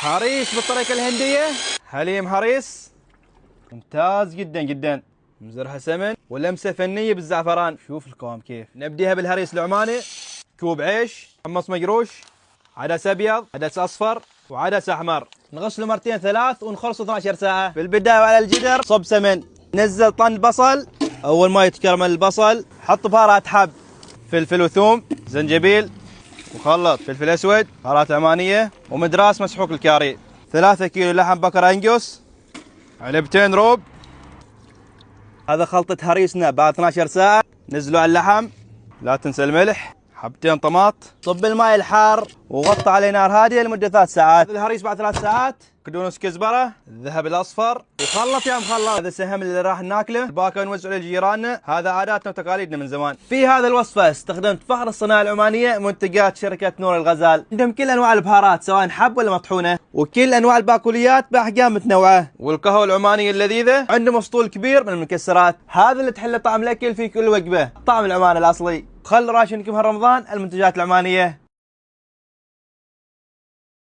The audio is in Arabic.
هريس بالطريقة الهندية، حليم هريس ممتاز جدا جدا، مزرعة سمن ولمسة فنية بالزعفران. شوف القوام كيف. نبديها بالهريس العماني، كوب عيش، حمص مقروش، عدس ابيض، عدس اصفر وعدس احمر، نغسله مرتين ثلاث ونخلصه 12 ساعة. في البداية وعلى الجدر صب سمن، نزل طن بصل، اول ما يتكرمل البصل حط بهارات حب، فلفل وثوم، زنجبيل، وخلط فلفل اسود، بهارات عمانية ومدراس مسحوق الكاري. 3 كيلو لحم بقر انجوس، علبتين روب. هذا خلطة هريسنا بعد 12 ساعة. نزلوا على اللحم، لا تنسى الملح، حبتين طماط، صب الماء الحار وغطى عليه نار هادية لمدة 3 ساعات. الهريس بعد 3 ساعات، كدونس كزبرة، الذهب الأصفر، وخلط يا مخلط. هذا السهم اللي راح ناكله، الباقي نوزعه لجيراننا، هذا عاداتنا وتقاليدنا من زمان. في هذا الوصفة استخدمت فخر الصناعة العمانية، منتجات شركة نور الغزال. عندهم كل أنواع البهارات سواء حب ولا مطحونة، وكل أنواع الباقوليات بأحجام متنوعة، والقهوة العمانية اللذيذة. عندهم أسطول كبير من المكسرات، هذا اللي تحل طعم الأكل في كل وجبة، طعم العمان الأصلي. خل راشنكم هالرمضان المنتجات العمانية.